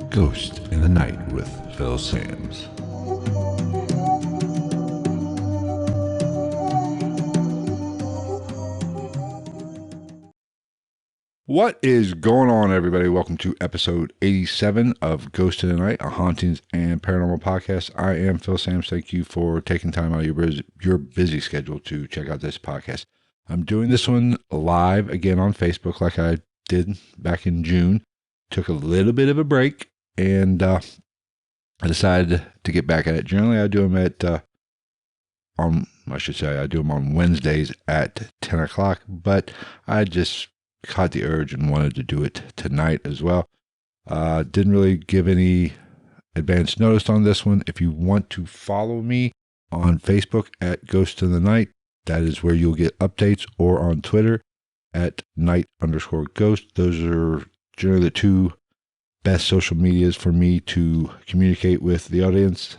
Ghost in the Night with Phil Sams. What is going on, everybody? Welcome to episode 87 of Ghost in the Night, a hauntings and paranormal podcast. I am Phil Sams. Thank you for taking time out of your busy schedule to check out this podcast. I'm doing this one live again on Facebook like I did back in June. Took a little bit of a break, and I decided to get back at it. Generally, I do them I do them on Wednesdays at 10 o'clock, but I just caught the urge and wanted to do it tonight as well. Didn't really give any advance notice on this one. If you want to follow me on Facebook at Ghost in the Night, that is where you'll get updates, or on Twitter at night_ghost. Those are generally the two best social medias for me to communicate with the audience,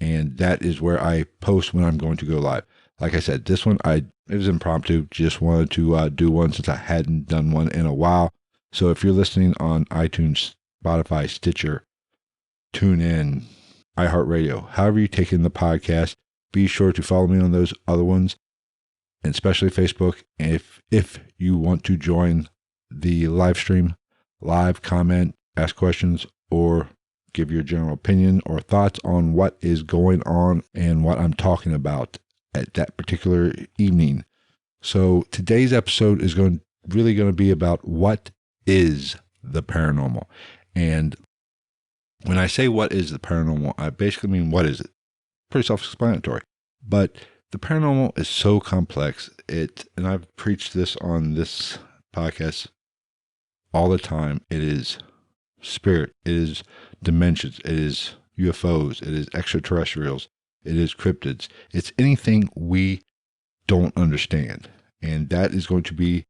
and that is where I post when I'm going to go live. Like I said, this one it was impromptu. Just wanted to do one since I hadn't done one in a while. So if you're listening on iTunes, Spotify, Stitcher, TuneIn, iHeartRadio, however you take in the podcast, be sure to follow me on those other ones, and especially Facebook. If you want to join the live stream, live comment, ask questions, or give your general opinion or thoughts on what is going on and what I'm talking about at that particular evening. So today's episode is really going to be about what is the paranormal. And when I say what is the paranormal, I basically mean what is it? Pretty self-explanatory. But the paranormal is so complex. And I've preached this on this podcast all the time. It is spirit, it is dimensions, it is UFOs, it is extraterrestrials, it is cryptids. It's anything we don't understand. And that is going to be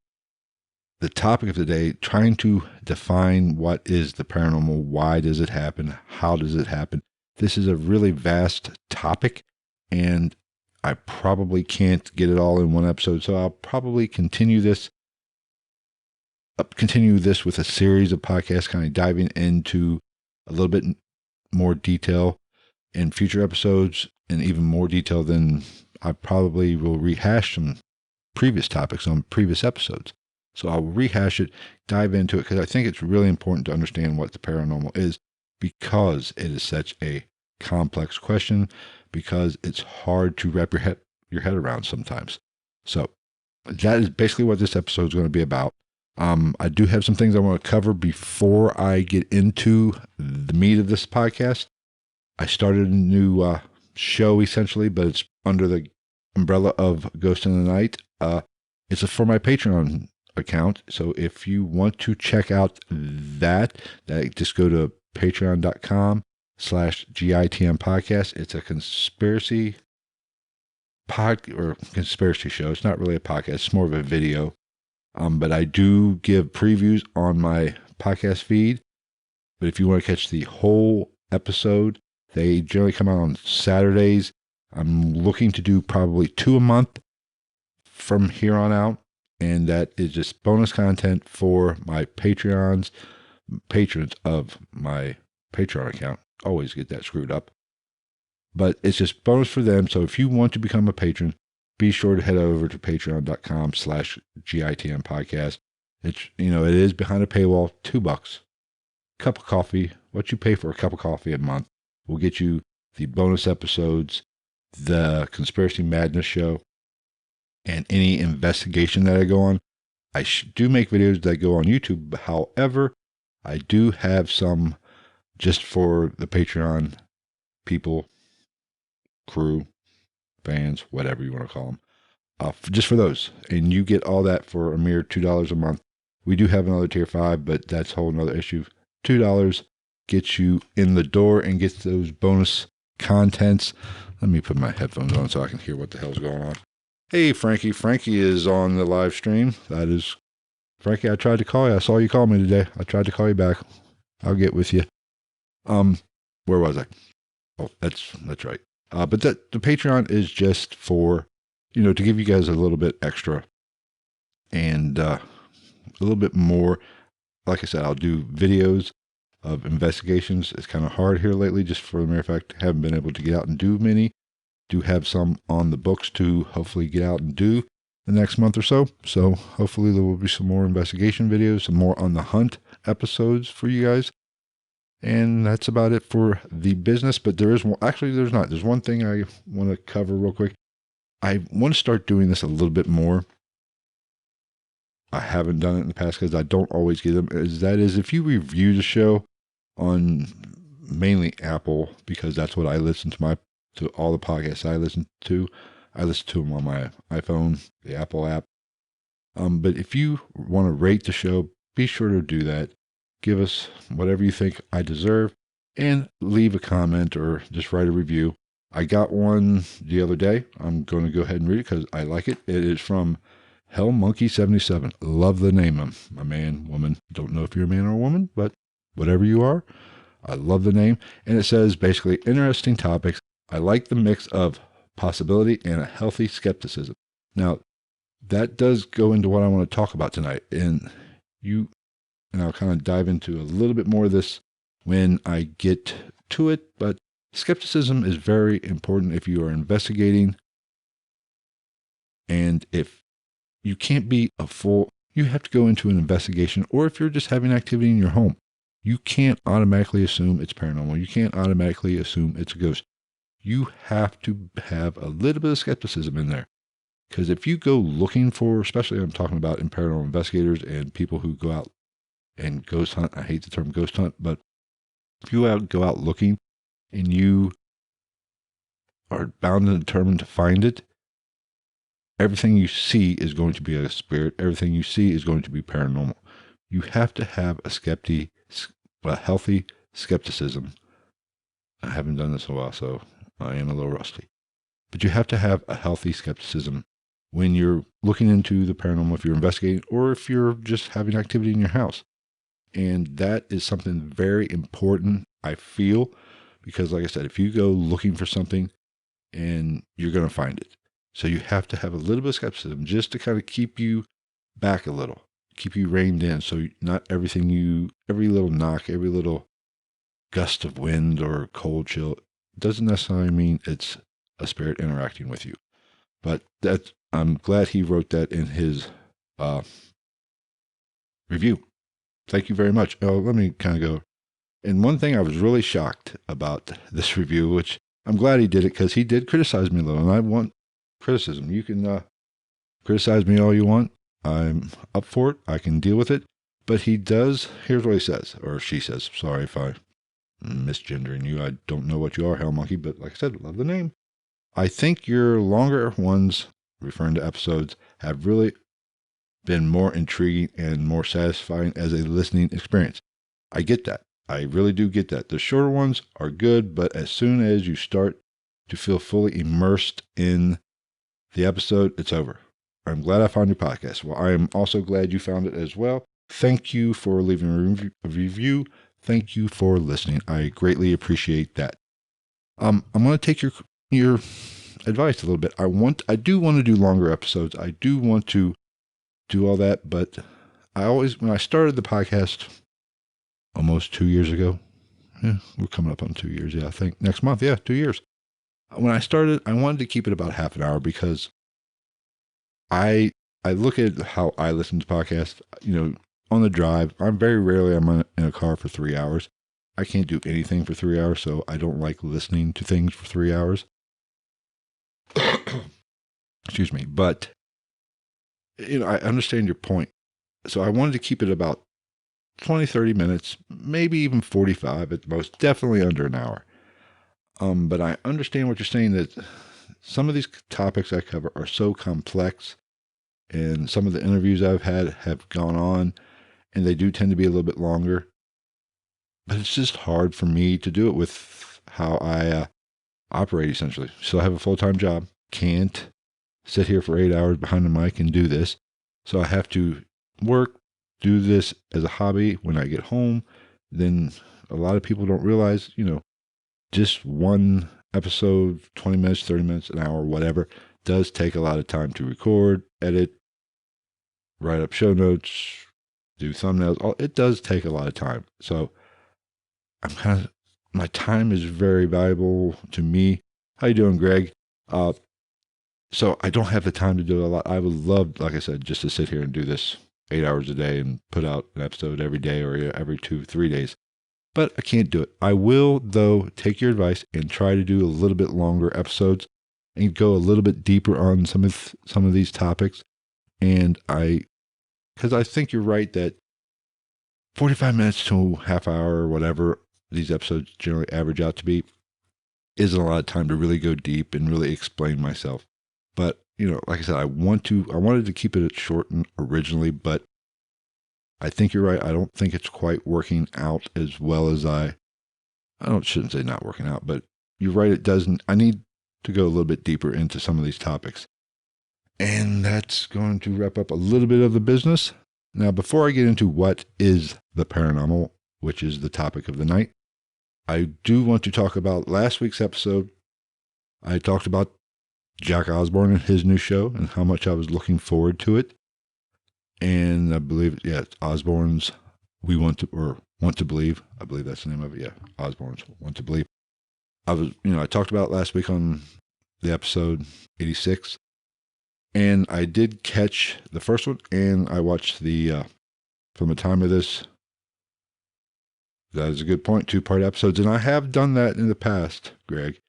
the topic of the day, trying to define what is the paranormal, why does it happen, how does it happen. This is a really vast topic, and I probably can't get it all in one episode, so I'll probably continue this with a series of podcasts, kind of diving into a little bit more detail in future episodes, and even more detail than I probably will rehash some previous topics on previous episodes. So I'll rehash it, dive into it, because I think it's really important to understand what the paranormal is, because it is such a complex question, because it's hard to wrap your head around sometimes. So that is basically what this episode is going to be about. I do have some things I want to cover before I get into the meat of this podcast. I started a new show, essentially, but it's under the umbrella of Ghost in the Night. It's for my Patreon account. So if you want to check out that just go to patreon.com/GITM podcast. It's a conspiracy show. It's not really a podcast. It's more of a video. But I do give previews on my podcast feed. But if you want to catch the whole episode, they generally come out on Saturdays. I'm looking to do probably 2 a month from here on out. And that is just bonus content for my patrons of my Patreon account. Always get that screwed up. But it's just bonus for them. So if you want to become a patron, be sure to head over to patreon.com/GITM podcast. It is behind a paywall, $2. Cup of coffee. What you pay for a cup of coffee a month will get you the bonus episodes, the Conspiracy Madness show, and any investigation that I go on. I do make videos that go on YouTube. However, I do have some just for the Patreon people, crew, fans, whatever you want to call them, just for those. And you get all that for a mere $2 a month. We do have another tier 5, but that's a whole nother issue. $2 gets you in the door and gets those bonus contents. Let me put my headphones on so I can hear what the hell's going on. Hey, Frankie. Frankie is on the live stream. That is Frankie. I tried to call you. I saw you call me today. I tried to call you back. I'll get with you. Where was I? Oh, that's right. But the Patreon is just for, to give you guys a little bit extra and a little bit more. Like I said, I'll do videos of investigations. It's kind of hard here lately, just for the mere fact, haven't been able to get out and do many. Do have some on the books to hopefully get out and do the next month or so. So hopefully there will be some more investigation videos, some more on the hunt episodes for you guys. And that's about it for the business. But there is one, actually, there's not. There's one thing I want to cover real quick. I want to start doing this a little bit more. I haven't done it in the past because I don't always get them. That is, if you review the show on mainly Apple, because that's what I listen to all the podcasts I listen to. I listen to them on my iPhone, the Apple app. But if you want to rate the show, be sure to do that. Give us whatever you think I deserve and leave a comment or just write a review. I got one the other day. I'm going to go ahead and read it because I like it. It is from HellMonkey77. Love the name, my man, woman. Don't know if you're a man or a woman, but whatever you are, I love the name. And it says basically, interesting topics. I like the mix of possibility and a healthy skepticism. Now, that does go into what I want to talk about tonight. And I'll kind of dive into a little bit more of this when I get to it. But skepticism is very important if you are investigating. And if you can't be you have to go into an investigation, or if you're just having activity in your home, you can't automatically assume it's paranormal. You can't automatically assume it's a ghost. You have to have a little bit of skepticism in there. Because if you go looking for, especially I'm talking about in paranormal investigators and people who go out and ghost hunt, I hate the term ghost hunt, but if you go out looking and you are bound and determined to find it, everything you see is going to be a spirit. Everything you see is going to be paranormal. You have to have a healthy skepticism. I haven't done this in a while, so I am a little rusty. But you have to have a healthy skepticism when you're looking into the paranormal, if you're investigating, or if you're just having activity in your house. And that is something very important, I feel, because like I said, if you go looking for something and you're going to find it. So you have to have a little bit of skepticism just to kind of keep you back a little, keep you reined in. So not everything every little knock, every little gust of wind or cold chill doesn't necessarily mean it's a spirit interacting with you. But I'm glad he wrote that in his review. Thank you very much. Oh, let me kind of go. And one thing I was really shocked about this review, which I'm glad he did it because he did criticize me a little, and I want criticism. You can criticize me all you want. I'm up for it. I can deal with it. But here's what he says, or she says. Sorry if I'm misgendering you. I don't know what you are, Hell Monkey, but like I said, love the name. I think your longer ones, referring to episodes, have really been more intriguing and more satisfying as a listening experience. I get that. I really do get that. The shorter ones are good, but as soon as you start to feel fully immersed in the episode, it's over. I'm glad I found your podcast. Well, I am also glad you found it as well. Thank you for leaving a review. Thank you for listening. I greatly appreciate that. I'm going to take your advice a little bit. I do want to do longer episodes. I do want to do all that, but when I started the podcast almost 2 years ago, we're coming up on 2 years. Yeah, I think next month. Yeah, 2 years. When I started, I wanted to keep it about half an hour because I look at how I listen to podcasts, on the drive. I'm very rarely in a car for 3 hours. I can't do anything for 3 hours, so I don't like listening to things for 3 hours. Excuse me. But, I understand your point. So I wanted to keep it about 20, 30 minutes, maybe even 45 at the most, definitely under an hour. But I understand what you're saying, that some of these topics I cover are so complex, and some of the interviews I've had have gone on, and they do tend to be a little bit longer. But it's just hard for me to do it with how I operate, essentially. So I have a full-time job, can't sit here for 8 hours behind the mic and do this. So I have to work, do this as a hobby when I get home. Then a lot of people don't realize, just one episode, 20 minutes, 30 minutes, an hour, whatever, does take a lot of time to record, edit, write up show notes, do thumbnails. It does take a lot of time. So my time is very valuable to me. How you doing, Greg? So I don't have the time to do a lot. I would love, like I said, just to sit here and do this 8 hours a day and put out an episode every day or every 2, 3 days. But I can't do it. I will, though, take your advice and try to do a little bit longer episodes and go a little bit deeper on some of these topics. And because I think you're right that 45 minutes to half hour or whatever these episodes generally average out to be isn't a lot of time to really go deep and really explain myself. But, like I said, I wanted to keep it short originally, but I think you're right. I don't think it's quite working out as well as shouldn't say not working out, but you're right. It doesn't. I need to go a little bit deeper into some of these topics. And that's going to wrap up a little bit of the business. Now, before I get into what is the paranormal, which is the topic of the night, I do want to talk about last week's episode. I talked about Jack Osbourne and his new show and how much I was looking forward to it. And I believe, it's Osbourne's Want to Believe. I believe that's the name of it. Yeah, Osbourne's Want to Believe. I talked about it last week on the episode 86. And I did catch the first one, and I watched from the time of this. That is a good point, 2-part episodes. And I have done that in the past, Greg.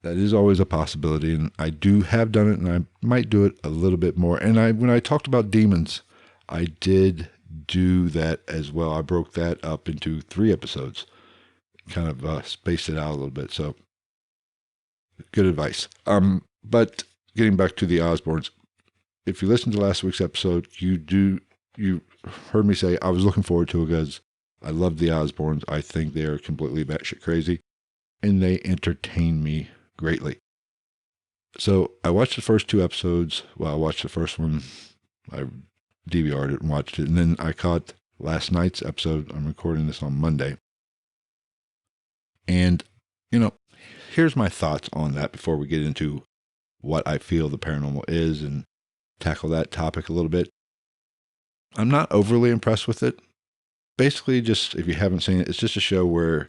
That is always a possibility, and I do have done it, and I might do it a little bit more. And when I talked about demons, I did do that as well. I broke that up into 3 episodes, kind of spaced it out a little bit. So, good advice. But getting back to the Osbournes, if you listened to last week's episode, you heard me say I was looking forward to it because I love the Osbournes. I think they are completely batshit crazy, and they entertain me greatly. So I watched the first 2 episodes. Well, I watched the first one. I DVR'd it and watched it. And then I caught last night's episode. I'm recording this on Monday. And, here's my thoughts on that before we get into what I feel the paranormal is and tackle that topic a little bit. I'm not overly impressed with it. Basically, just if you haven't seen it, it's just a show where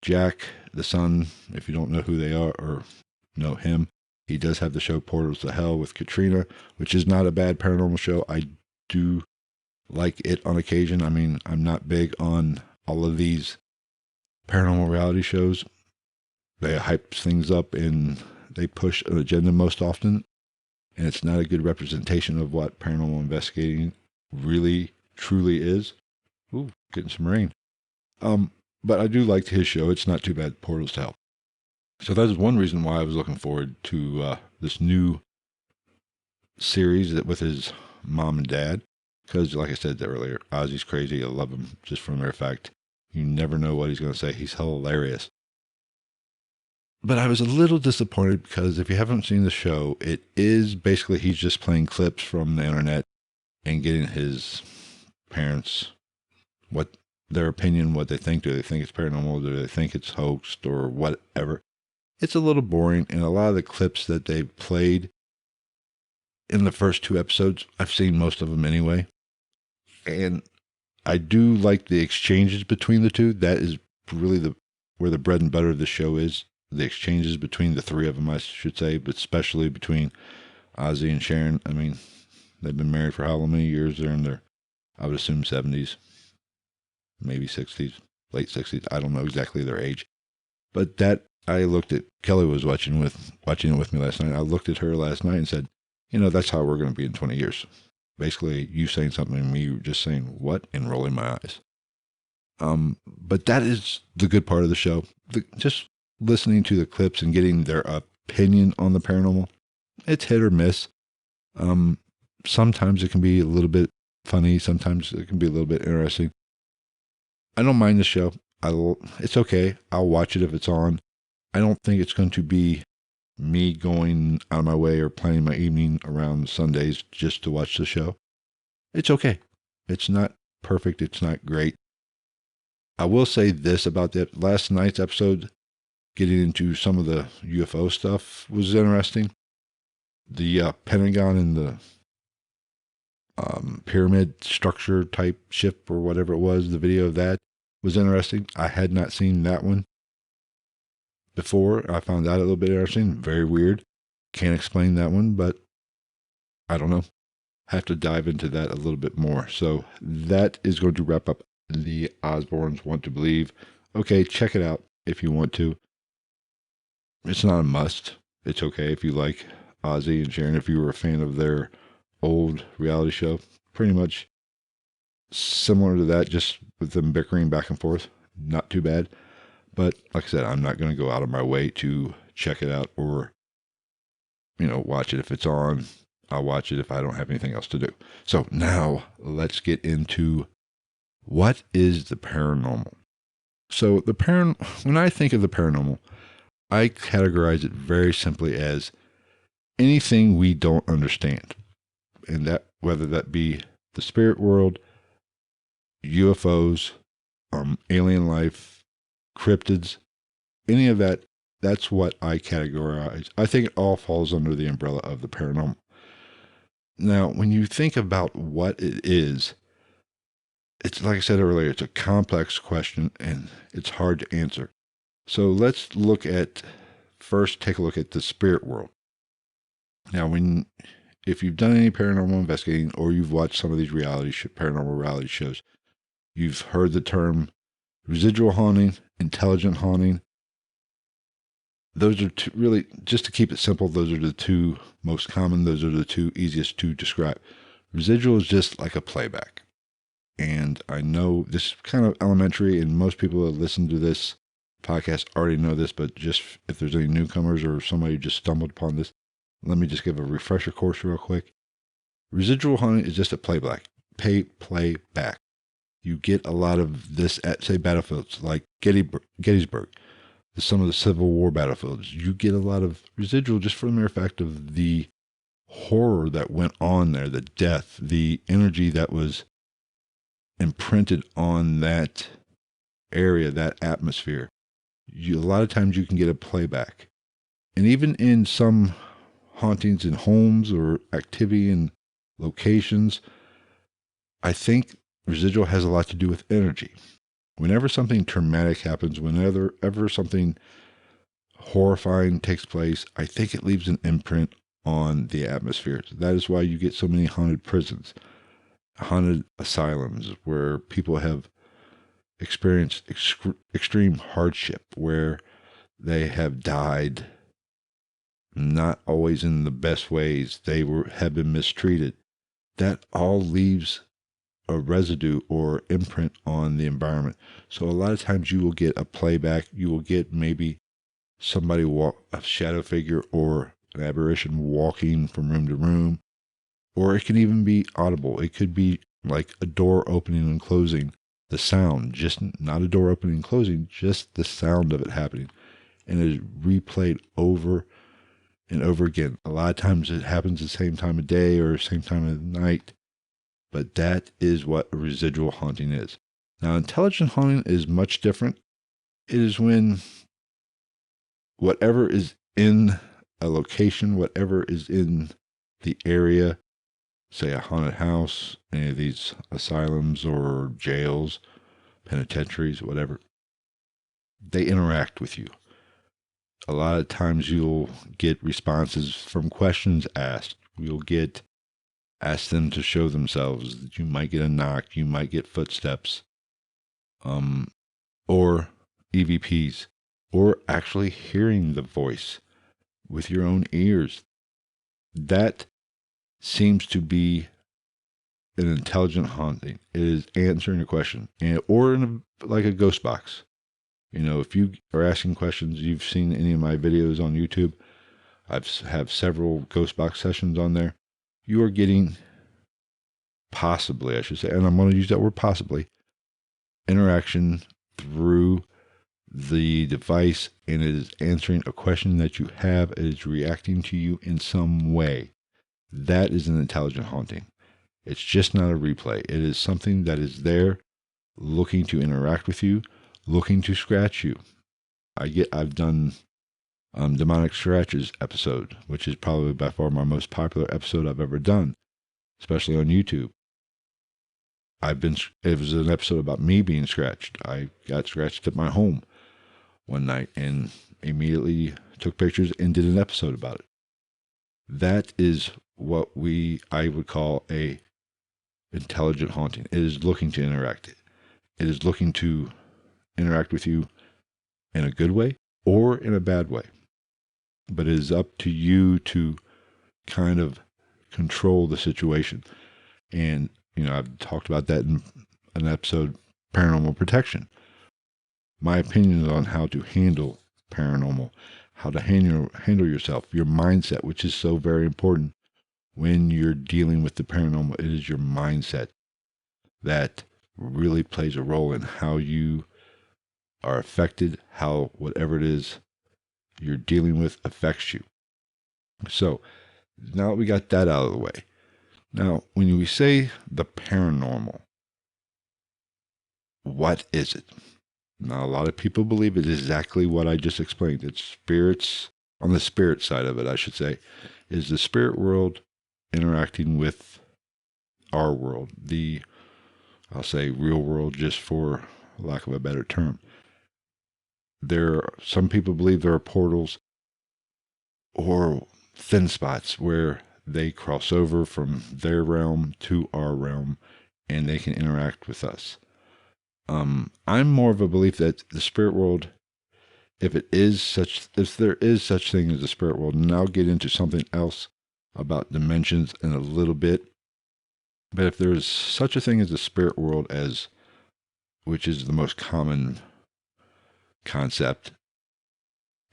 Jack, the son, if you don't know who they are or know him, he does have the show Portals to Hell with Katrina, which is not a bad paranormal show. I do like it on occasion. I mean, I'm not big on all of these paranormal reality shows. They hype things up and they push an agenda most often, and it's not a good representation of what paranormal investigating really, truly is. Ooh, getting some rain. But I do like his show. It's not too bad, Portals to Hell. So that is one reason why I was looking forward to this new series with his mom and dad. Because, like I said earlier, Ozzy's crazy. I love him just from the mere fact you never know what he's going to say. He's hilarious. But I was a little disappointed because if you haven't seen the show, it is basically he's just playing clips from the internet and getting his parents what their opinion, what they think. Do they think it's paranormal? Do they think it's hoaxed or whatever? It's a little boring, and a lot of the clips that they played in the first 2 episodes, I've seen most of them anyway. And I do like the exchanges between the 2. That is really where the bread and butter of the show is. The exchanges between the 3 of them, I should say, but especially between Ozzy and Sharon. I mean, they've been married for how many years? They're in their, I would assume, 70s, maybe 60s, late 60s. I don't know exactly their age. But that, I looked at, Kelly was watching it with me last night. I looked at her last night and said, that's how we're going to be in 20 years. Basically, you saying something and me just saying, what? And rolling my eyes. But that is the good part of the show. Just listening to the clips and getting their opinion on the paranormal. It's hit or miss. Sometimes it can be a little bit funny. Sometimes it can be a little bit interesting. I don't mind the show. It's okay. I'll watch it if it's on. I don't think it's going to be me going out of my way or planning my evening around Sundays just to watch the show. It's okay. It's not perfect. It's not great. I will say this about that last night's episode, getting into some of the UFO stuff was interesting. The Pentagon and the pyramid structure type ship or whatever it was, the video of that, was interesting. I had not seen that one before. I found that a little bit interesting. Very weird. Can't explain that one, but I don't know. Have to dive into that a little bit more. So that is going to wrap up the Osbournes Want to Believe. Okay, check it out if you want to. It's not a must. It's okay if you like Ozzy and Sharon, if you were a fan of their old reality show. Pretty much similar to that, just with them bickering back and forth. Not too bad. But like I said, I'm not going to go out of my way to check it out or, watch it if it's on. I'll watch it if I don't have anything else to do. So now let's get into what is the paranormal. So when I think of the paranormal, I categorize it very simply as anything we don't understand. And that, whether that be the spirit world, UFOs, alien life, cryptids, any of that, that's what I categorize. I think it all falls under the umbrella of the paranormal. Now, when you think about what it is, it's like I said earlier, it's a complex question and it's hard to answer. So let's first take a look at the spirit world. Now, if you've done any paranormal investigating or you've watched some of these paranormal reality shows, you've heard the term residual haunting, intelligent haunting. Those are two, really, just to keep it simple, those are the two most common. Those are the two easiest to describe. Residual is just like a playback. And I know this is kind of elementary, and most people that listen to this podcast already know this, but just if there's any newcomers or somebody who just stumbled upon this, let me just give a refresher course real quick. Residual haunting is just a playback. Playback. You get a lot of this at, say, battlefields like Gettysburg, some of the Civil War battlefields. You get a lot of residual just for the mere fact of the horror that went on there, the death, the energy that was imprinted on that area, that atmosphere. A lot of times you can get a playback. And even in some hauntings in homes or activity in locations, I think residual has a lot to do with energy. Whenever something traumatic happens, whenever something horrifying takes place, I think it leaves an imprint on the atmosphere. That is why you get so many haunted prisons, haunted asylums, where people have experienced extreme hardship, where they have died not always in the best ways. They have been mistreated. That all leaves a residue or imprint on the environment. So a lot of times you will get a playback. You will get maybe somebody a shadow figure or an apparition walking from room to room, or it can even be audible. It could be like a door opening and closing, the sound, just not a door opening and closing, just the sound of it happening. And it is replayed over and over again. A lot of times it happens the same time of day or same time of night, but that is what a residual haunting is. Now, intelligent haunting is much different. It is when whatever is in a location, whatever is in the area, say a haunted house, any of these asylums or jails, penitentiaries, whatever, they interact with you. A lot of times you'll get responses from questions asked. You'll ask them to show themselves. You might get a knock. You might get footsteps, or EVPs, or actually hearing the voice with your own ears. That seems to be an intelligent haunting. It is answering a question, or in like a ghost box. If you are asking questions, you've seen any of my videos on YouTube. I have several ghost box sessions on there. You are getting, possibly, I should say, and I'm going to use that word possibly, interaction through the device, and it is answering a question that you have. It is reacting to you in some way. That is an intelligent haunting. It's just not a replay. It is something that is there, looking to interact with you, looking to scratch you. I've done demonic scratches episode, which is probably by far my most popular episode I've ever done, especially on YouTube. it was an episode about me being scratched. I got scratched at my home one night and immediately took pictures and did an episode about it. That is what I would call a intelligent haunting. It is looking to interact. It is looking to interact with you in a good way or in a bad way. But it is up to you to kind of control the situation. And, I've talked about that in an episode, Paranormal Protection. My opinions on how to handle paranormal, how to handle yourself, your mindset, which is so very important when you're dealing with the paranormal. It is your mindset that really plays a role in how you are affected, how whatever it is you're dealing with affects you. So now that we got that out of the way, now when we say the paranormal, what is it? Now, a lot of people believe it's exactly what I just explained. It's spirits, on the spirit side of it, I should say, is the spirit world interacting with our world, I'll say real world, just for lack of a better term. Some people believe there are portals or thin spots where they cross over from their realm to our realm and they can interact with us. I'm more of a belief that the spirit world, if there is such thing as the spirit world, and I'll get into something else about dimensions in a little bit, but if there is such a thing as the spirit world, which is the most common concept,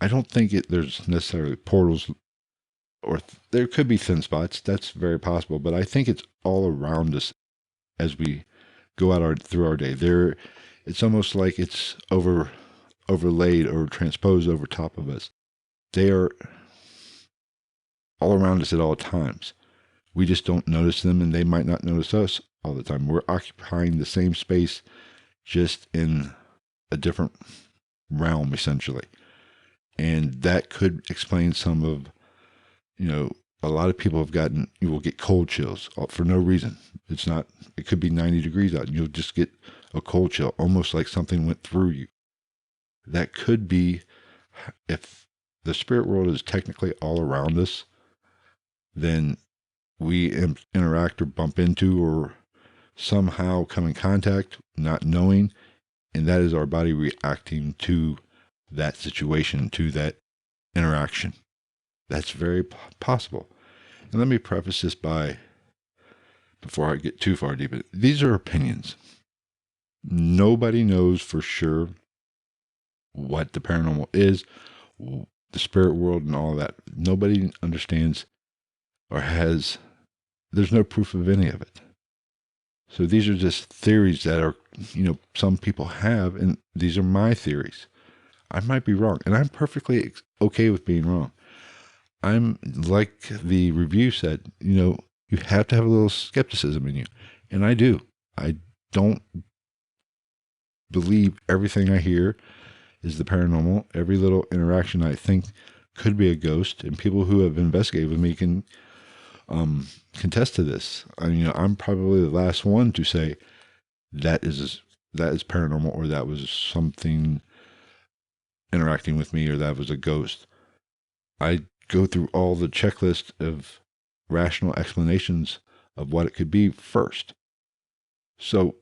I don't think there's necessarily portals, or there could be thin spots. That's very possible, but I think it's all around us as we go out through our day. It's almost like it's overlaid or transposed over top of us. They are all around us at all times. We just don't notice them, and they might not notice us all the time. We're occupying the same space, just in a different realm, essentially. And that could explain some of, a lot of people you will get cold chills for no reason. It could be 90 degrees out and you'll just get a cold chill, almost like something went through you. That could be, if the spirit world is technically all around us, then we interact or bump into or somehow come in contact, not knowing, and that is our body reacting to that situation, to that interaction. That's very possible. And let me preface this before I get too far deep, these are opinions. Nobody knows for sure what the paranormal is, the spirit world and all that. Nobody understands or there's no proof of any of it. So these are just theories that are, some people have, and these are my theories. I might be wrong, and I'm perfectly okay with being wrong. I'm like the review said, you have to have a little skepticism in you. And I do. I don't believe everything I hear is the paranormal. Every little interaction I think could be a ghost, and people who have investigated with me can contest to this. I'm probably the last one to say that is paranormal, or that was something interacting with me, or that was a ghost. I go through all the checklist of rational explanations of what it could be first. So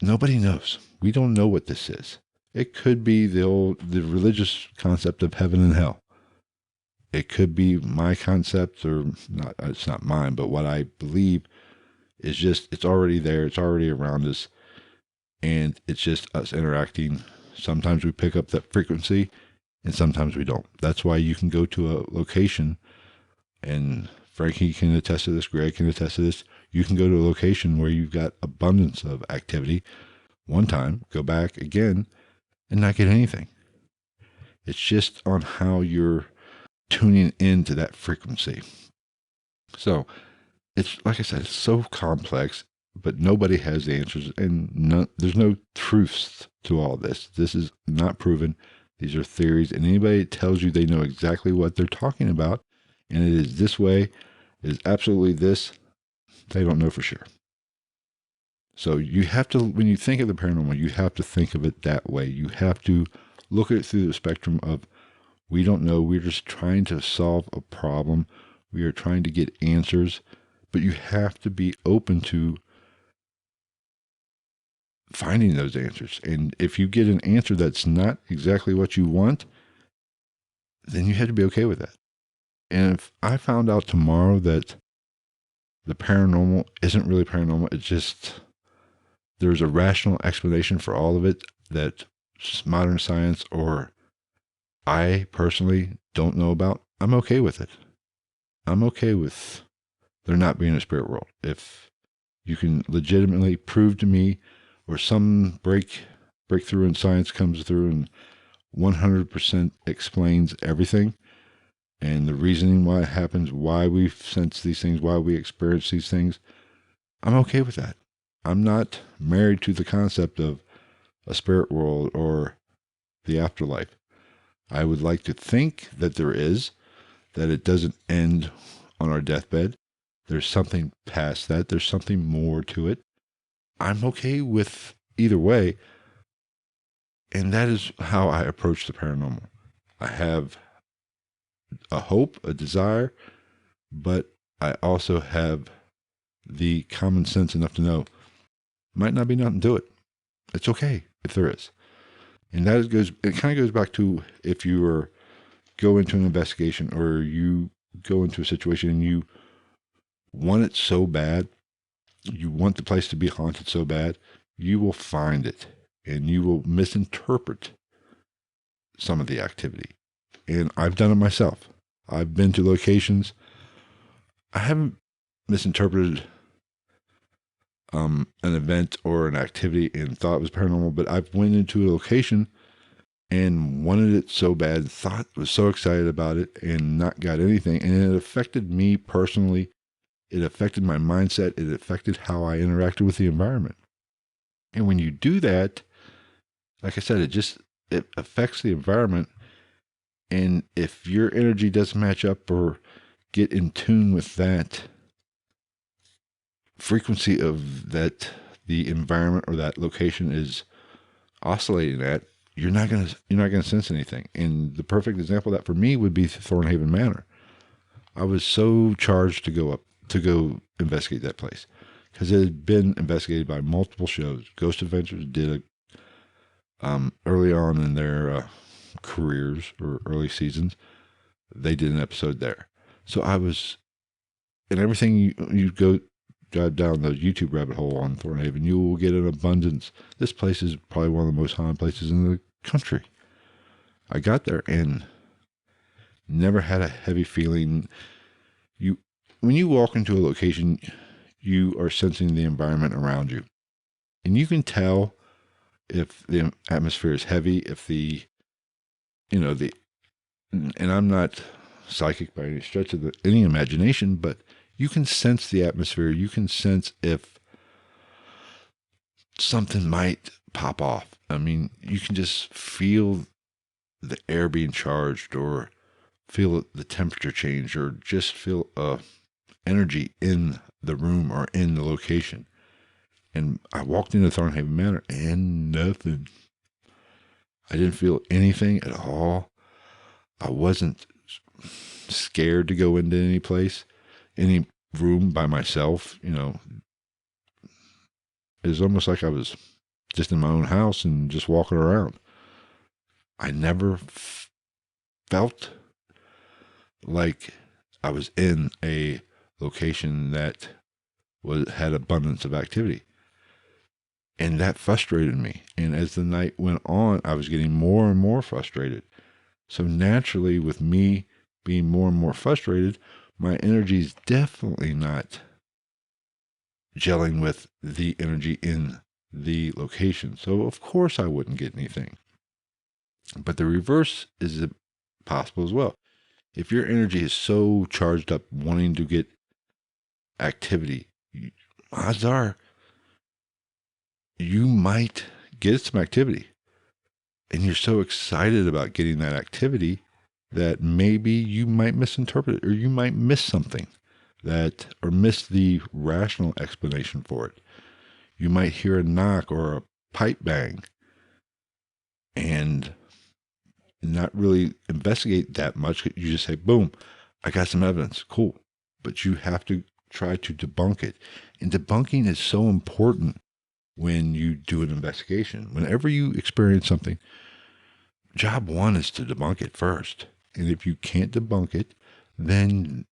nobody knows. We don't know what this is. It could be the religious concept of heaven and hell. It could be my concept, or not. It's not mine, but what I believe is it's already there. It's already around us, and it's just us interacting. Sometimes we pick up that frequency, and sometimes we don't. That's why you can go to a location, and Frankie can attest to this, Greg can attest to this. You can go to a location where you've got abundance of activity one time, go back again, and not get anything. It's just on how you're tuning into that frequency. So it's, like I said, it's so complex, but nobody has the answers, and there's no truths to all this. This is not proven. These are theories, and anybody that tells you they know exactly what they're talking about, and it is this way, it is absolutely this, they don't know for sure. So you have to, when you think of the paranormal, you have to think of it that way. You have to look at it through the spectrum of, we don't know, we're just trying to solve a problem. We are trying to get answers, but you have to be open to finding those answers. And if you get an answer that's not exactly what you want, then you have to be okay with that. And if I found out tomorrow that the paranormal isn't really paranormal, it's just there's a rational explanation for all of it that modern science or I personally don't know about, I'm okay with it. I'm okay with there not being a spirit world. If you can legitimately prove to me, or some breakthrough in science comes through and 100% explains everything and the reasoning why it happens, why we sense these things, why we experience these things, I'm okay with that. I'm not married to the concept of a spirit world or the afterlife. I would like to think that there is, that it doesn't end on our deathbed. There's something past that. There's something more to it. I'm okay with either way. And that is how I approach the paranormal. I have a hope, a desire, but I also have the common sense enough to know might not be nothing to it. It's okay if there is. And it kind of goes back to if you go into an investigation or you go into a situation and you want it so bad, you want the place to be haunted so bad, you will find it and you will misinterpret some of the activity. And I've done it myself. I've been to locations. I haven't misinterpreted an event or an activity and thought it was paranormal, but I've went into a location and wanted it so bad, was so excited about it and not got anything. And it affected me personally. It affected my mindset. It affected how I interacted with the environment. And when you do that, like I said, it affects the environment. And if your energy doesn't match up or get in tune with that frequency of that the environment or that location is oscillating at, you're not gonna sense anything. And the perfect example of that for me would be Thornhaven Manor. I was so charged to go investigate that place because it had been investigated by multiple shows. Ghost Adventures did it early on in their careers or early seasons. They did an episode there. So I was, and everything you go drive down the YouTube rabbit hole on Thornhaven, you will get an abundance. This place is probably one of the most haunted places in the country. I got there and never had a heavy feeling. When you walk into a location, you are sensing the environment around you. And you can tell if the atmosphere is heavy, if and I'm not psychic by any stretch of any imagination, but you can sense the atmosphere. You can sense if something might pop off. I mean, you can just feel the air being charged or feel the temperature change or just feel energy in the room or in the location. And I walked into Thornhaven Manor and nothing. I didn't feel anything at all. I wasn't scared to go into any room by myself. It was almost like I was just in my own house and just walking around. I never felt like I was in a location that had abundance of activity. And that frustrated me. And as the night went on, I was getting more and more frustrated. So naturally, with me being more and more frustrated, my energy is definitely not gelling with the energy in the location. So of course I wouldn't get anything. But the reverse is possible as well. If your energy is so charged up wanting to get activity, odds are you might get some activity. And you're so excited about getting that activity that maybe you might misinterpret it or you might miss something or miss the rational explanation for it. You might hear a knock or a pipe bang and not really investigate that much. You just say, boom, I got some evidence. Cool. But you have to try to debunk it. And debunking is so important when you do an investigation. Whenever you experience something, job one is to debunk it first. And if you can't debunk it, then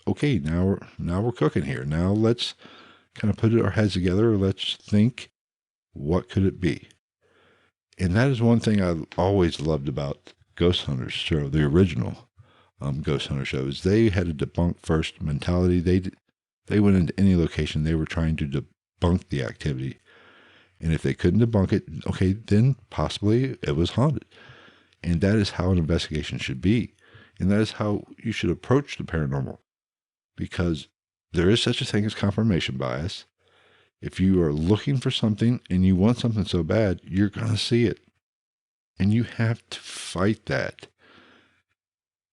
okay, now we're cooking here. Now let's kind of put our heads together. Let's think, what could it be? And that is one thing I've always loved about Ghost Hunters show, the original Ghost Hunter show, is they had a debunk first mentality. They went into any location, they were trying to debunk the activity. And if they couldn't debunk it, okay, then possibly it was haunted. And that is how an investigation should be. And that is how you should approach the paranormal. Because there is such a thing as confirmation bias. If you are looking for something and you want something so bad, you're going to see it. And you have to fight that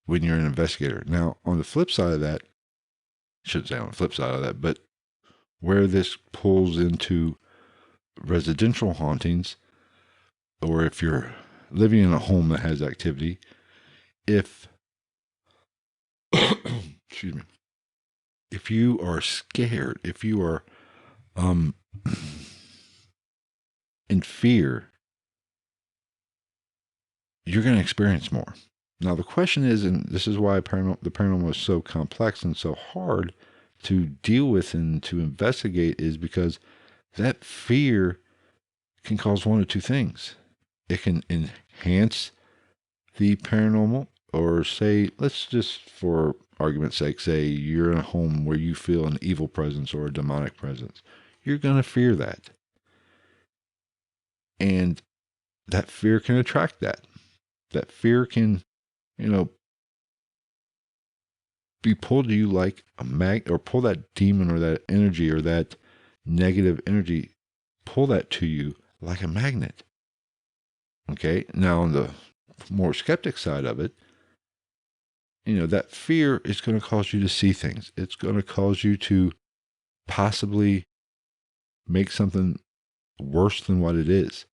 when you're an investigator. Now, on the flip side of that, I shouldn't say on the flip side of that, but where this pulls into residential hauntings, or if you're living in a home that has activity, if excuse me, if you are scared, if you are in fear, you're going to experience more. Now, the question is, and this is why the paranormal is so complex and so hard to deal with and to investigate, is because that fear can cause one of two things. It can enhance the paranormal, or say, let's just for argument's sake, say you're in a home where you feel an evil presence or a demonic presence. You're going to fear that. And that fear can attract that. That fear can, be pulled to you like a magnet, or pull that demon or that energy or that negative energy, pull that to you like a magnet. Okay. Now, on the more skeptic side of it, that fear is going to cause you to see things. It's going to cause you to possibly make something worse than what it is.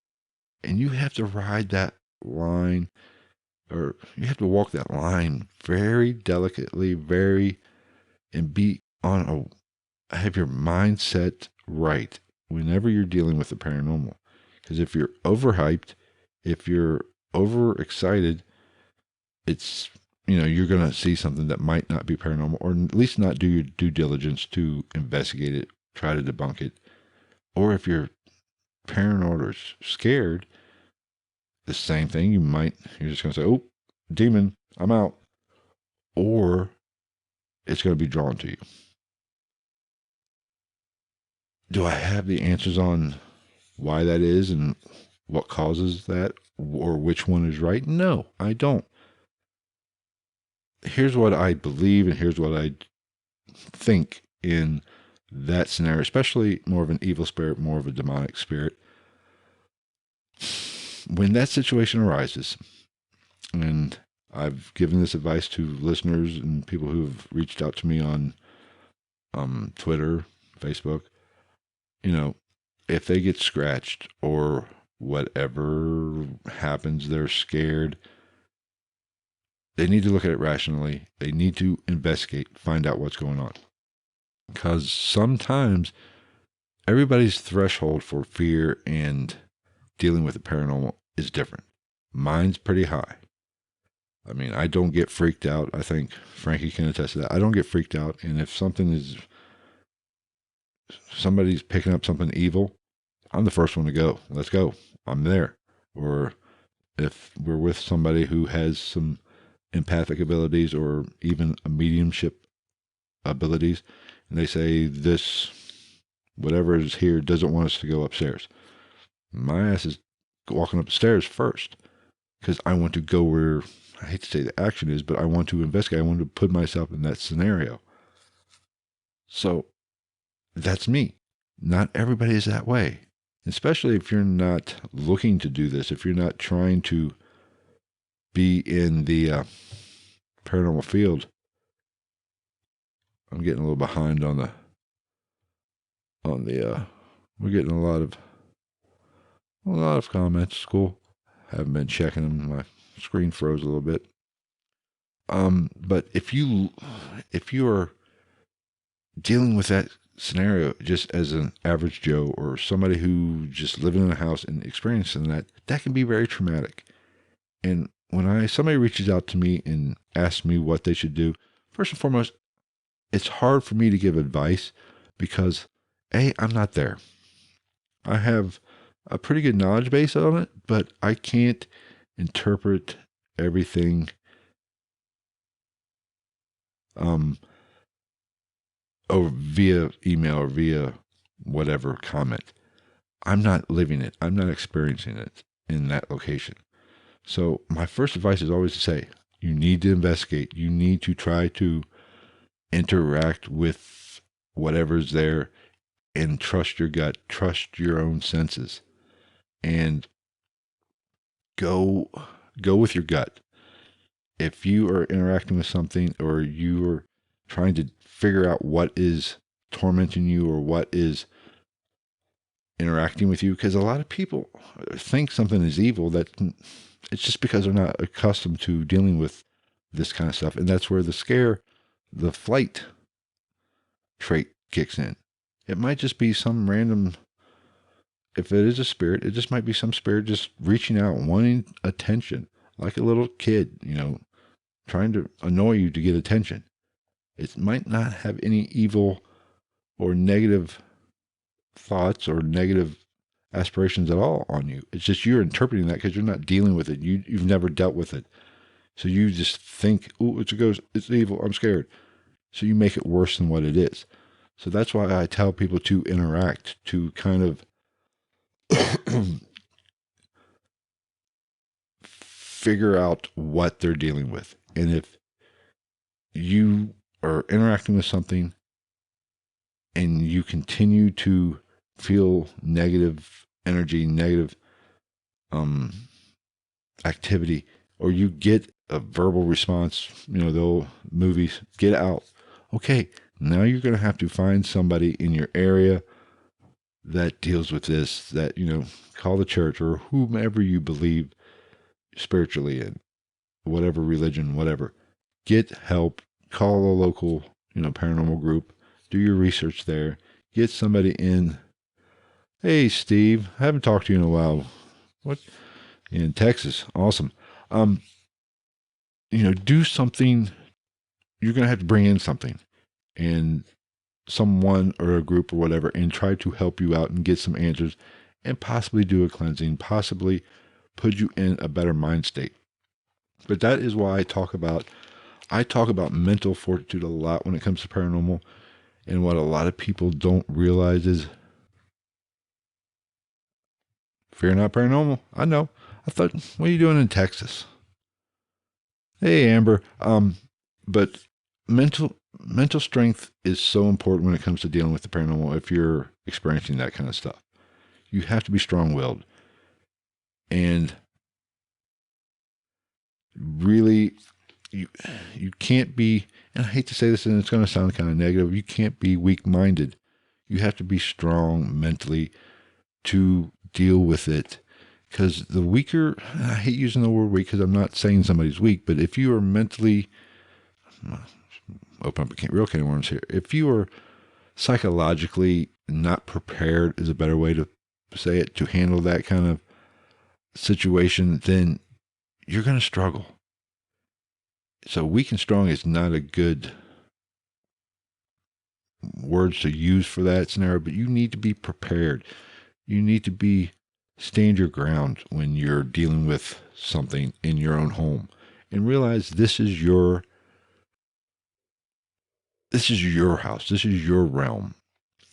And you have to ride that line, or you have to walk that line very delicately, and be have your mindset right whenever you're dealing with the paranormal. Because if you're overhyped, if you're overexcited, it's, you're going to see something that might not be paranormal, or at least not do your due diligence to investigate it, try to debunk it. Or if you're paranoid or scared, the same thing. You're just going to say, oh, demon, I'm out. Or it's going to be drawn to you. Do I have the answers on why that is and what causes that, or which one is right? No, I don't. Here's what I believe, and here's what I think in that scenario, especially more of an evil spirit, more of a demonic spirit. When that situation arises, and I've given this advice to listeners and people who have reached out to me on Twitter, Facebook, if they get scratched or whatever happens, they're scared, they need to look at it rationally. They need to investigate, find out what's going on. Because sometimes everybody's threshold for fear and dealing with the paranormal is different. Mine's pretty high. I mean, I don't get freaked out. I think Frankie can attest to that. I don't get freaked out. And if somebody's picking up something evil, I'm the first one to go. Let's go. I'm there. Or if we're with somebody who has some empathic abilities or even a mediumship abilities, and they say this, whatever is here, doesn't want us to go upstairs, my ass is walking up the stairs first, because I want to go where, I hate to say the action is, but I want to investigate. I want to put myself in that scenario. So that's me. Not everybody is that way, especially if you're not looking to do this, if you're not trying to be in the paranormal field. I'm getting a little behind on the We're getting a lot of comments. It's cool. Haven't been checking them. My screen froze a little bit. But if you are dealing with that scenario just as an average Joe or somebody who just living in a house and experiencing that, that can be very traumatic. And when somebody reaches out to me and asks me what they should do, first and foremost, it's hard for me to give advice because I'm not there. I have a pretty good knowledge base on it, but I can't interpret everything or via email or via whatever comment. I'm not living it. I'm not experiencing it in that location. So my first advice is always to say, you need to investigate. You need to try to interact with whatever's there and trust your gut, trust your own senses, and go with your gut. If you are interacting with something or you are trying to figure out what is tormenting you or what is interacting with you, because a lot of people think something is evil, that it's just because they're not accustomed to dealing with this kind of stuff. And that's where the flight trait kicks in. It might just be some random, if it is a spirit, it just might be some spirit just reaching out, wanting attention, like a little kid, trying to annoy you to get attention. It might not have any evil or negative thoughts or negative aspirations at all on you. It's just you're interpreting that because you're not dealing with it. You've never dealt with it. So you just think, oh, it's a ghost, it's evil, I'm scared. So you make it worse than what it is. So that's why I tell people to interact, to kind of figure out what they're dealing with. And if you are interacting with something and you continue to feel negative energy, negative activity, or you get a verbal response, the old movies, get out. Okay, now you're going to have to find somebody in your area that deals with this, that, call the church or whomever you believe spiritually in, whatever religion, whatever. Get help, call a local, paranormal group, do your research there, get somebody in. Hey, Steve, I haven't talked to you in a while. What? In Texas. Awesome. Do something. You're going to have to bring in something and someone or a group or whatever and try to help you out and get some answers and possibly do a cleansing, possibly put you in a better mind state. But that is why I talk about mental fortitude a lot when it comes to paranormal. And what a lot of people don't realize is fear not paranormal. I know. I thought, what are you doing in Texas? Hey, Amber. But mental strength is so important when it comes to dealing with the paranormal. If you're experiencing that kind of stuff, you have to be strong-willed and really, you can't be. And I hate to say this, and it's going to sound kind of negative. You can't be weak-minded. You have to be strong mentally to deal with it. Because the weaker, I hate using the word weak because I'm not saying somebody's weak, but if you are mentally, open up a real can of worms here. If you are psychologically not prepared, is a better way to say it, to handle that kind of situation, then you're going to struggle. So weak and strong is not a good words to use for that scenario, but you need to be prepared. You need to stand your ground when you're dealing with something in your own home and realize this is your house. This is your realm.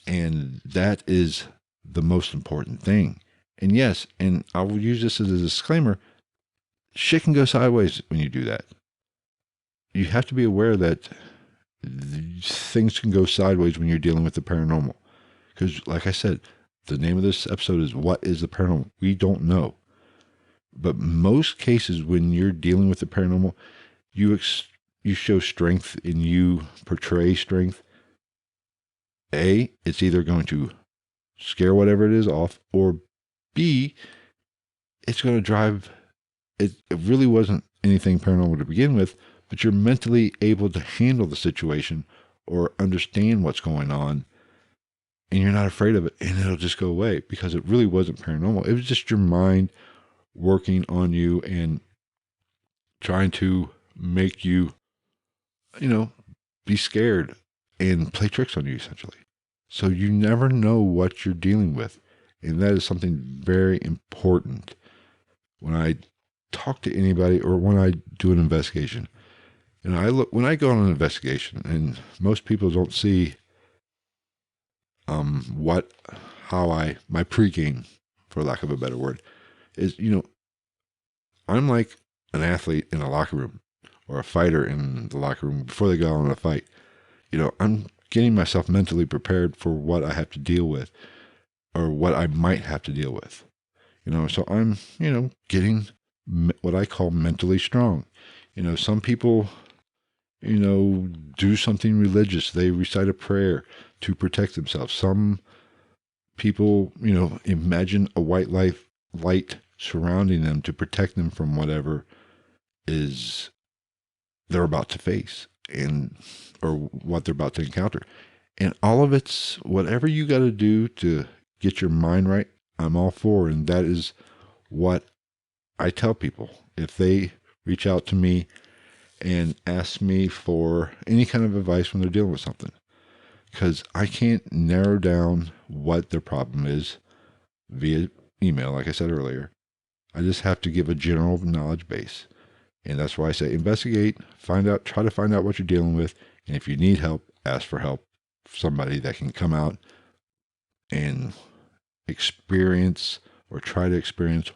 And that is the most important thing. And yes, and I will use this as a disclaimer, shit can go sideways when you do that. You have to be aware that things can go sideways when you're dealing with the paranormal. Because like I said, the name of this episode is What is the Paranormal? We don't know. But most cases when you're dealing with the paranormal, you show strength and you portray strength. It's either going to scare whatever it is off, or B, it's going to drive it really wasn't anything paranormal to begin with, but you're mentally able to handle the situation or understand what's going on, and you're not afraid of it, and it'll just go away because it really wasn't paranormal. It was just your mind working on you and trying to make you, you know, be scared and play tricks on you, essentially. So you never know what you're dealing with. And that is something very important when I talk to anybody or when I do an investigation. And when I go on an investigation, and most people don't see my pregame, for lack of a better word, is, I'm like an athlete in a locker room or a fighter in the locker room before they go on a fight. I'm getting myself mentally prepared for what I have to deal with or what I might have to deal with. So I'm, getting what I call mentally strong. Some people, do something religious. They recite a prayer to protect themselves. Some people, imagine a white light surrounding them to protect them from whatever is they're about to face or what they're about to encounter. And all of it's whatever you got to do to get your mind right, I'm all for. And that is what I tell people. If they reach out to me and ask me for any kind of advice when they're dealing with something, because I can't narrow down what their problem is via email, like I said earlier. I just have to give a general knowledge base. And that's why I say investigate, try to find out what you're dealing with. And if you need help, ask for help. Somebody that can come out and experience or try to experience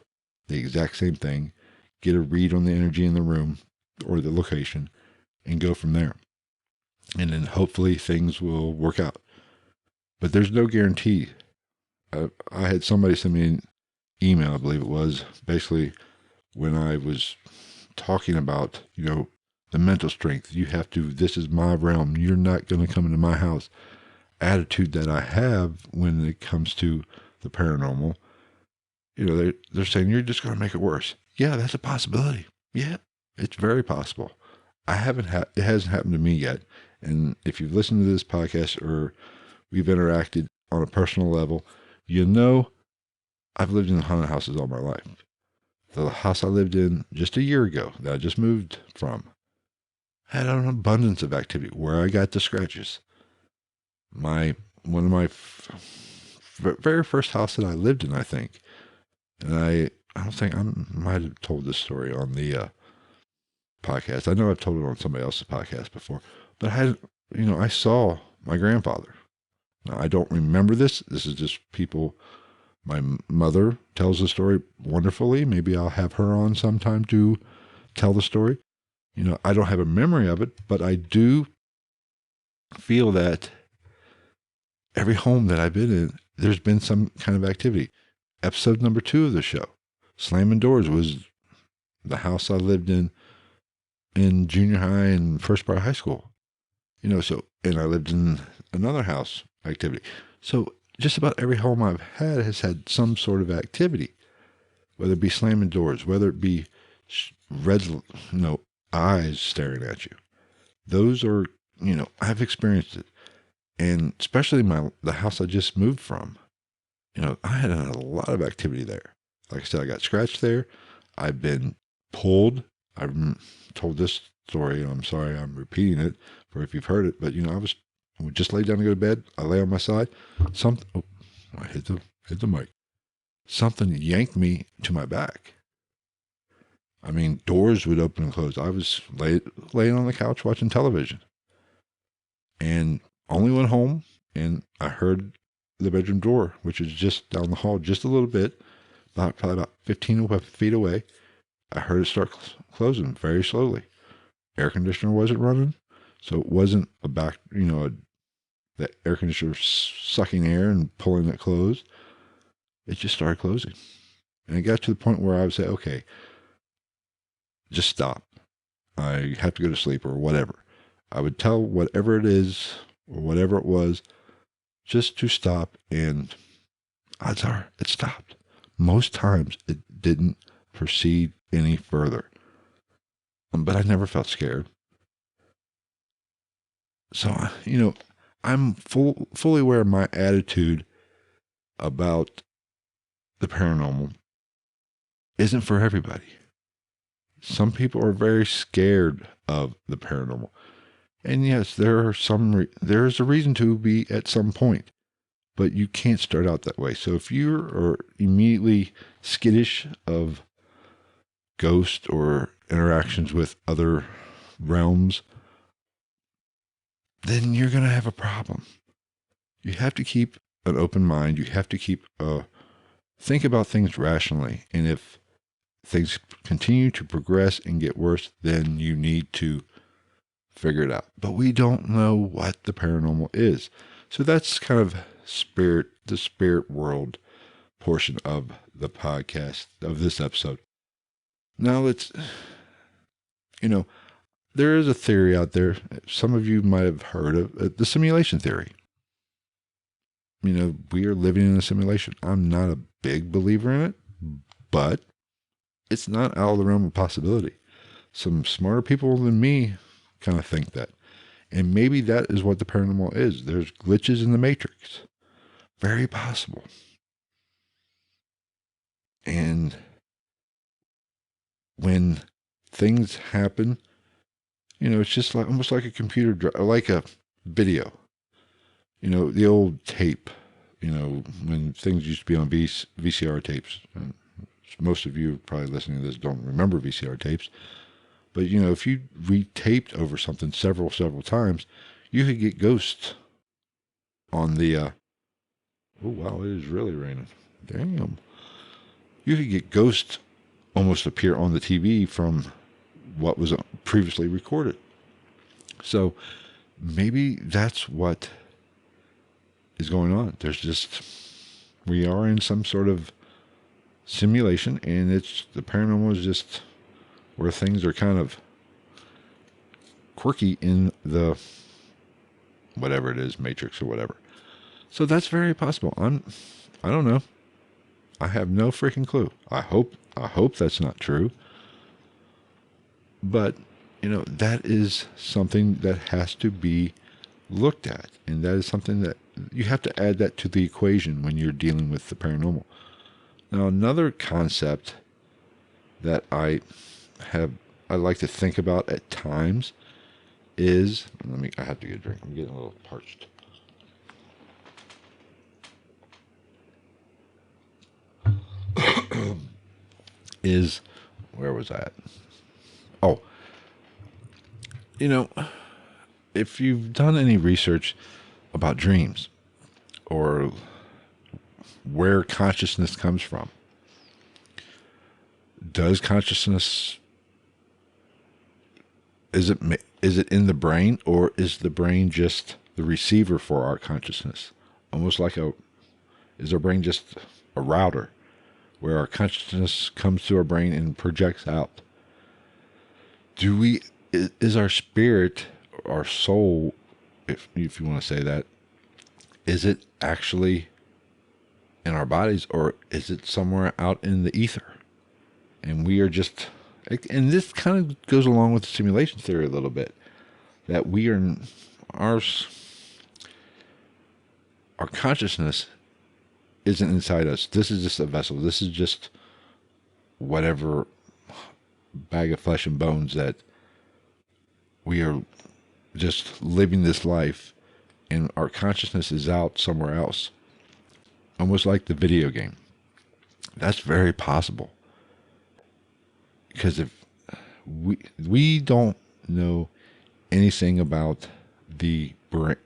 the exact same thing, get a read on the energy in the room or the location, and go from there. And then hopefully things will work out. But there's no guarantee. I had somebody send me an email, I believe it was, basically when I was talking about, the mental strength. This is my realm. You're not going to come into my house. Attitude that I have when it comes to the paranormal. They're saying you're just going to make it worse. Yeah, that's a possibility. Yeah, it's very possible. It hasn't happened to me yet. And if you've listened to this podcast or we've interacted on a personal level, I've lived in haunted houses all my life. The house I lived in just a year ago that I just moved from had an abundance of activity where I got the scratches. One of my very first house that I lived in, I think, and I don't think I might have told this story on the podcast. I know I've told it on somebody else's podcast before, but I saw my grandfather. Now, I don't remember this. This is just people. My mother tells the story wonderfully. Maybe I'll have her on sometime to tell the story. I don't have a memory of it, but I do feel that every home that I've been in, there's been some kind of activity. Episode number 2 of the show, Slamming Doors, was the house I lived in junior high and first part of high school. And I lived in another house activity. So just about every home I've had has had some sort of activity, whether it be slamming doors, whether it be red, eyes staring at you. Those are, I've experienced it. And especially the house I just moved from, I had a lot of activity there. Like I said, I got scratched there. I've been pulled. I've told this story, and I'm sorry I'm repeating it for if you've heard it, but I would just lay down to go to bed. I lay on my side. I hit the mic. Something yanked me to my back. I mean, doors would open and close. I was laying on the couch watching television, and only went home, and I heard the bedroom door, which is just down the hall, just a little bit, probably about 15 feet away. I heard it start closing very slowly. Air conditioner wasn't running, so it wasn't the air conditioner sucking air and pulling it closed. It just started closing. And it got to the point where I would say, okay, just stop. I have to go to sleep or whatever. I would tell whatever it is or whatever it was just to stop and odds are it stopped. Most times it didn't proceed any further. But I never felt scared. So, I'm fully aware of my attitude about the paranormal isn't for everybody. Some people are very scared of the paranormal. And yes, there's a reason to be at some point, but you can't start out that way. So if you are immediately skittish of ghosts or interactions with other realms, then you're going to have a problem. You have to keep an open mind. You have to think about things rationally. And if things continue to progress and get worse, then you need to figure it out. But we don't know what the paranormal is. So that's kind of the spirit world portion of the podcast, of this episode. Now there is a theory out there. Some of you might have heard of the simulation theory. We are living in a simulation. I'm not a big believer in it, but it's not out of the realm of possibility. Some smarter people than me kind of think that. And maybe that is what the paranormal is. There's glitches in the matrix. Very possible. And when things happen, it's just almost like a computer, like a video. The old tape, when things used to be on VCR tapes. And most of you probably listening to this don't remember VCR tapes. But, if you retaped over something several times, you could get ghosts on the, oh, wow, it is really raining. Damn. You could get ghosts almost appear on the TV from what was previously recorded. So maybe that's what is going on. We are in some sort of simulation, and the paranormal is just where things are kind of quirky in the whatever it is, matrix or whatever. So that's very possible. I don't know. I have no freaking clue. I hope that's not true. But, that is something that has to be looked at. And that is something that you have to add that to the equation when you're dealing with the paranormal. Now, another concept that I like to think about at times is, I have to get a drink. I'm getting a little parched. Where was I at? Oh, if you've done any research about dreams or where consciousness comes from, does consciousness, is it in the brain, or is the brain just the receiver for our consciousness? Almost like is our brain just a router where our consciousness comes to our brain and projects out? Is our spirit, our soul, if you want to say that, is it actually in our bodies, or is it somewhere out in the ether? And we are just, and this kind of goes along with the simulation theory a little bit, that our consciousness isn't inside us. This is just a vessel. This is just whatever bag of flesh and bones that we are just living this life, and our consciousness is out somewhere else. Almost like the video game. That's very possible. Because if we don't know anything about the brain,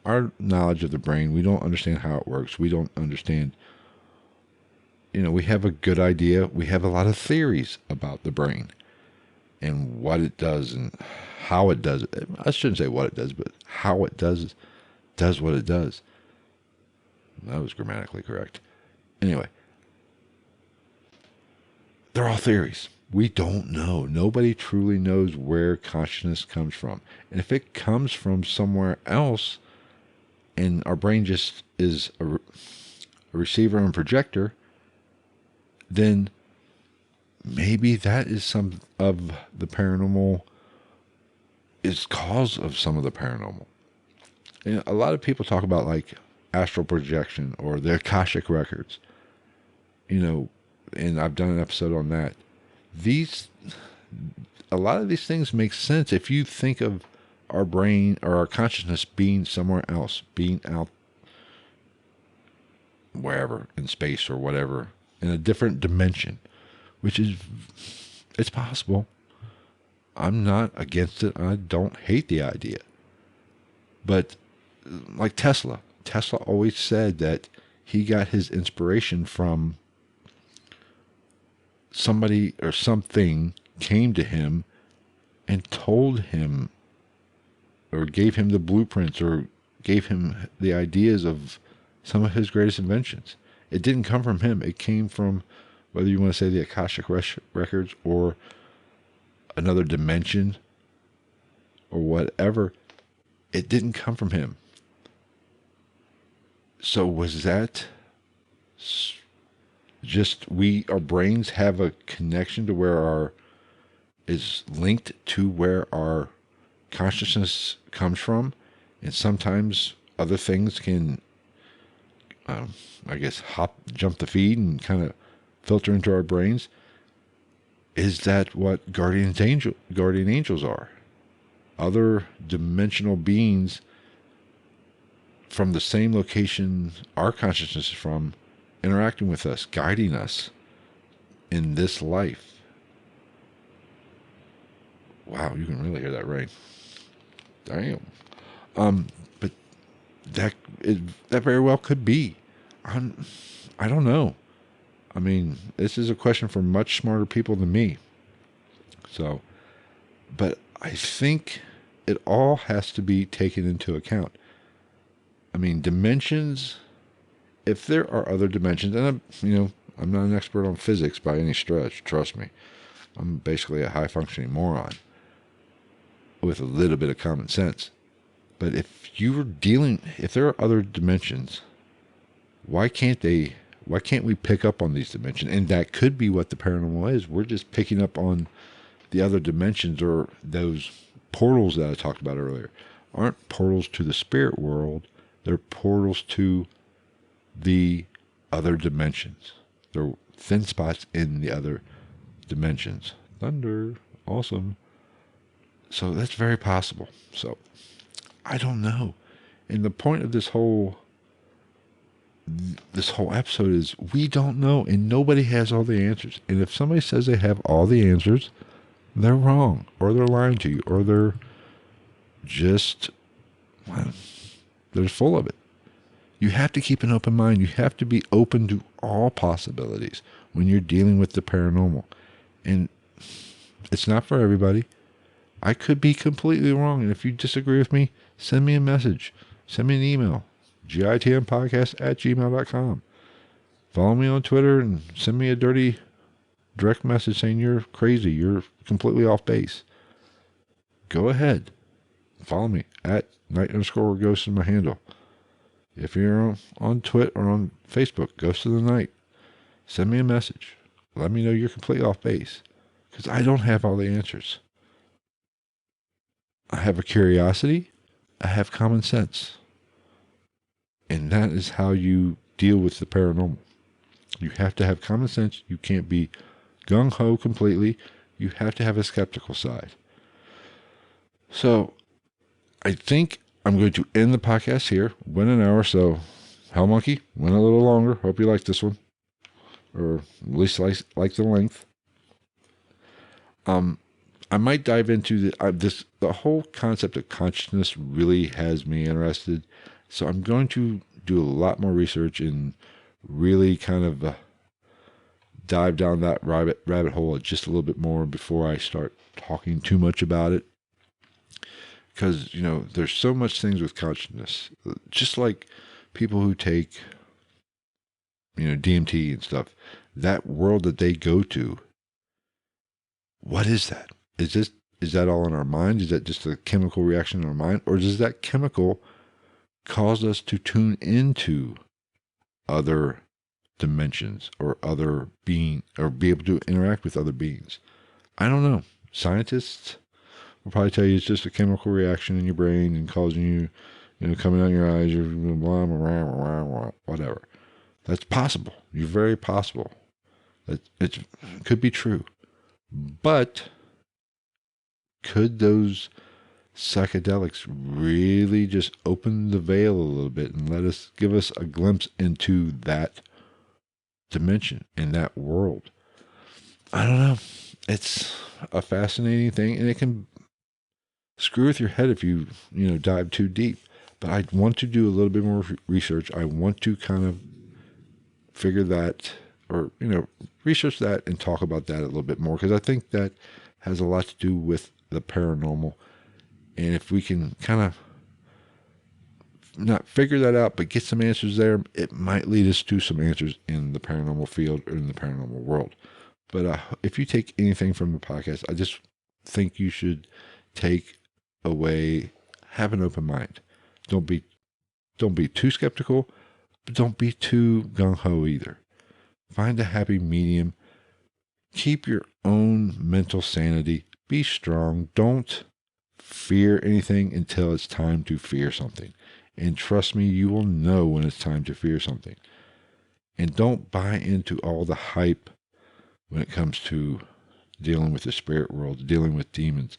our knowledge of the brain, we don't understand how it works. We don't understand, we have a good idea. We have a lot of theories about the brain and what it does and how it does it. I shouldn't say what it does, but how it does what it does. That was grammatically correct. Anyway, they're all theories. We don't know. Nobody truly knows where consciousness comes from. And if it comes from somewhere else, and our brain just is a a receiver and projector, then maybe that is some of the paranormal, is cause of some of the paranormal. And a lot of people talk about like astral projection or the Akashic records, and I've done an episode on that. A lot of these things make sense if you think of our brain or our consciousness being somewhere else, being out wherever in space or whatever, in a different dimension, which is, it's possible. I'm not against it. I don't hate the idea. But like Tesla always said that he got his inspiration from somebody or something came to him and told him or gave him the blueprints or gave him the ideas of some of his greatest inventions. It didn't come from him. It came from, whether you want to say the Akashic records or another dimension or whatever, it didn't come from him. So was that just our brains have a connection to where is linked to where our consciousness comes from, and sometimes other things can, jump the feed and kind of filter into our brains? Is that what guardian angels are? Other dimensional beings from the same location our consciousness is from, interacting with us, guiding us in this life. Wow, you can really hear that rain. Damn. But that very well could be. I don't know. I mean, this is a question for much smarter people than me. So, but I think it all has to be taken into account. I mean, dimensions, if there are other dimensions, and I'm not an expert on physics by any stretch, trust me. I'm basically a high-functioning moron with a little bit of common sense. But if there are other dimensions, why can't we pick up on these dimensions? And that could be what the paranormal is. We're just picking up on the other dimensions, or those portals that I talked about earlier. Aren't portals to the spirit world. They're portals to the other dimensions. They're thin spots in the other dimensions. Thunder. Awesome. So that's very possible. So I don't know. And the point of this whole episode is we don't know, and nobody has all the answers. And if somebody says they have all the answers, they're wrong, or they're lying to you, or they're just, they're full of it. You have to keep an open mind. You have to be open to all possibilities when you're dealing with the paranormal. And it's not for everybody. I could be completely wrong. And if you disagree with me, send me a message. Send me an email. gitmpodcast@gmail.com. Follow me on Twitter and send me a direct message saying you're crazy. You're completely off base. Go ahead. Follow me at @night_ghost is my handle. If you're on Twitter or on Facebook, Ghost of the Night, send me a message. Let me know you're completely off base, because I don't have all the answers. I have a curiosity. I have common sense. And that is how you deal with the paranormal. You have to have common sense. You can't be gung-ho completely. You have to have a skeptical side. So I think I'm going to end the podcast here. Went an hour, so Hell Monkey went a little longer. Hope you liked this one, or at least like the length. I might dive into the whole concept of consciousness really has me interested. So I'm going to do a lot more research and really kind of dive down that rabbit hole just a little bit more before I start talking too much about it. Because, there's so much things with consciousness. Just like people who take, DMT and stuff. That world that they go to, what is that? Is that all in our mind? Is that just a chemical reaction in our mind? Or does that chemical cause us to tune into other dimensions or other being, or be able to interact with other beings. I don't know. Scientists will probably tell you it's just a chemical reaction in your brain and causing you, coming out your eyes, or blah, blah, blah, blah, blah, whatever. That's possible. You're very possible. It could be true. But could those psychedelics really just open the veil a little bit and give us a glimpse into that dimension, in that world? I don't know. It's a fascinating thing, and it can screw with your head if you dive too deep. But I want to do a little bit more research. I want to kind of figure that, or research that and talk about that a little bit more, because I think that has a lot to do with the paranormal. And if we can kind of not figure that out, but get some answers there, it might lead us to some answers in the paranormal field or in the paranormal world. But if you take anything from the podcast, I just think you should take away, have an open mind. Don't be too skeptical, but don't be too gung-ho either. Find a happy medium. Keep your own mental sanity. Be strong. Don't fear anything until it's time to fear something. And trust me, you will know when it's time to fear something. And don't buy into all the hype when it comes to dealing with the spirit world, dealing with demons.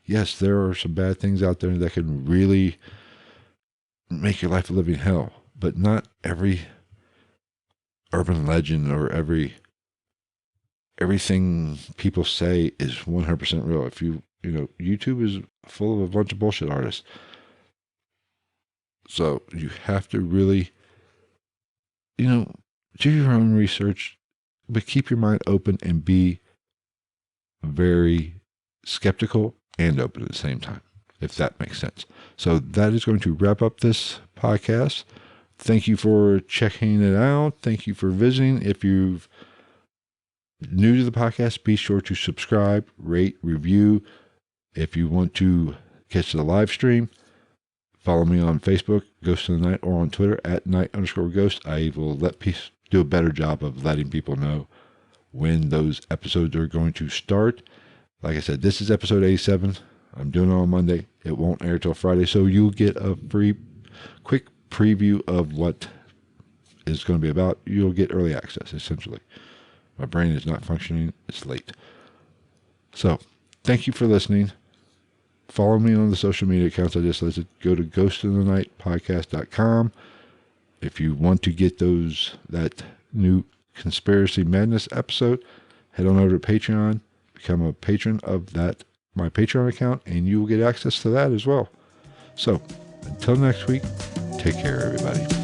Yes, there are some bad things out there that can really make your life a living hell, but not every urban legend or everything people say is 100% real. If YouTube is full of a bunch of bullshit artists. So you have to really, do your own research, but keep your mind open and be very skeptical and open at the same time, if that makes sense. So that is going to wrap up this podcast. Thank you for checking it out. Thank you for visiting. If you're new to the podcast, be sure to subscribe, rate, review. If you want to catch the live stream, follow me on Facebook, Ghost of the Night, or on Twitter at @night_ghost. I will do a better job of letting people know when those episodes are going to start. Like I said, this is episode 87. I'm doing it on Monday. It won't air till Friday, so you'll get a quick preview of what is going to be about. You'll get early access, essentially. My brain is not functioning. It's late. So, thank you for listening. Follow me on the social media accounts I just listed. Go to ghostofthenightpodcast.com. If you want to get that new Conspiracy Madness episode, head on over to Patreon. Become a patron of my Patreon account, and you will get access to that as well. So, until next week, take care, everybody.